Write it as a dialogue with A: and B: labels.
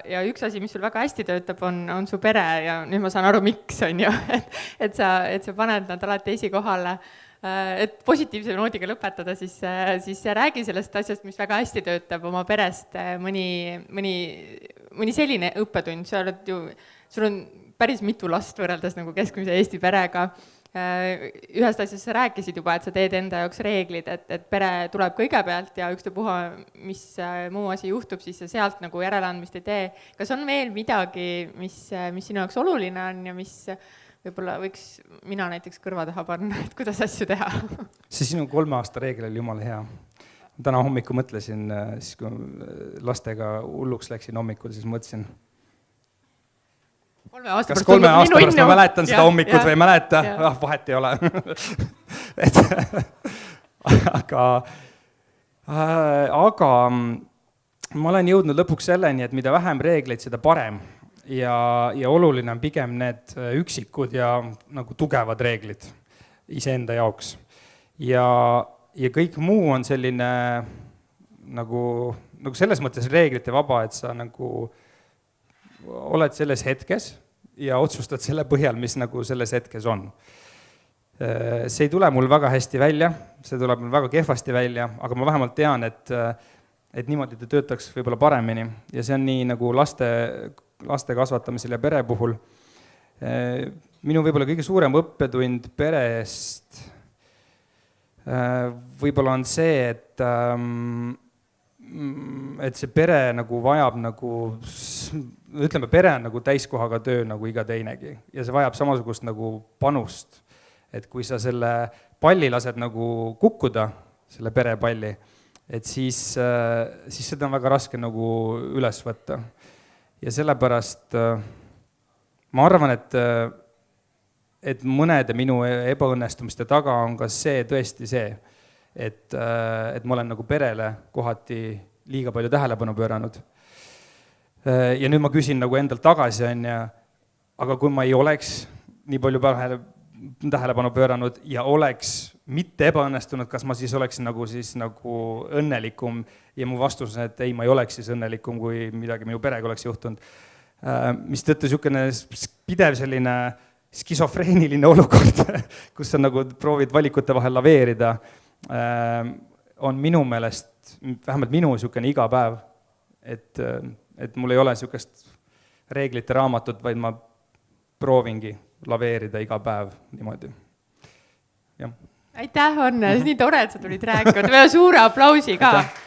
A: ja üks asi, mis sul väga hästi töötab, on su pere ja nüüd ma saan aru, miks on ju, et sa paned nad alati esikohale. Et positiivse noodiga lõpetada, siis räägi sellest asjast, mis väga hästi töötab oma perest, mõni selline õppetund, sul on päris mitu last võrreldes nagu keskmise Eesti perega. Ühest asjast sa rääkisid juba, et sa teed enda jaoks reeglid, et pere tuleb kõigepealt ja ükstapuha, mis muu asi juhtub, siis sa sealt nagu järeleandmist ei tee. Kas on veel midagi, mis sinu jaoks oluline on ja mis võib-olla võiks mina näiteks kõrva taha panna, et kuidas asju teha?
B: See sinu 3 aasta reegel oli jumala hea. Täna hommiku mõtlesin, siis kui lastega hulluks läksin hommikul, siis mõtlesin, kas 3 aasta pärast ma mäletan seda hommikut või ei mäleta, vahet ei ole. Aga ma olen jõudnud lõpuks selleni, et mida vähem reegleid, seda parem. Ja oluline on pigem need üksikud ja nagu tugevad reeglid iseenda jaoks. Ja kõik muu on selline nagu selles mõttes reeglite vaba, et sa nagu oled selles hetkes ja otsustad selle põhjal, mis nagu selles hetkes on. See ei tule mul väga hästi välja, see tuleb mul väga kehvasti välja, aga ma vähemalt tean, et niimoodi ta töötaks võib-olla paremini. Ja see on nii nagu laste kasvatamisel ja pere puhul. Minu võib-olla kõige suurem õppetund perest võib-olla on see, et see pere nagu vajab nagu, ütleme, pere on nagu täiskohaga töö nagu iga teinegi ja see vajab samasugust nagu panust, et kui sa selle palli lased nagu kukkuda, selle perepalli, et siis seda on väga raske nagu üles võtta ja sellepärast ma arvan, et mõnede minu ebaõnnestumiste taga on ka see tõesti see, et ma olen nagu perele kohati liiga palju tähelepanu pööranud. Ja nüüd ma küsin nagu endalt tagasi, aga kui ma ei oleks nii palju tähelepanu pööranud ja oleks mitte ebaõnnestunud, kas ma siis oleksin nagu õnnelikum ja mu vastus on, et ei, ma ei oleks siis õnnelikum, kui midagi minu perega oleks juhtunud. Mis tõttu niisugune pidev selline skisofreeniline olukord, kus sa nagu proovid valikute vahel laveerida, on minu meelest, vähemalt minu niisugune iga päev, et mul ei ole niisugust reeglite raamatut, vaid ma proovingi laveerida iga päev niimoodi. Ja.
A: Aitäh, Hannes, nii tore, et sa tulid rääkima. Suure aplausi ka. Aitäh.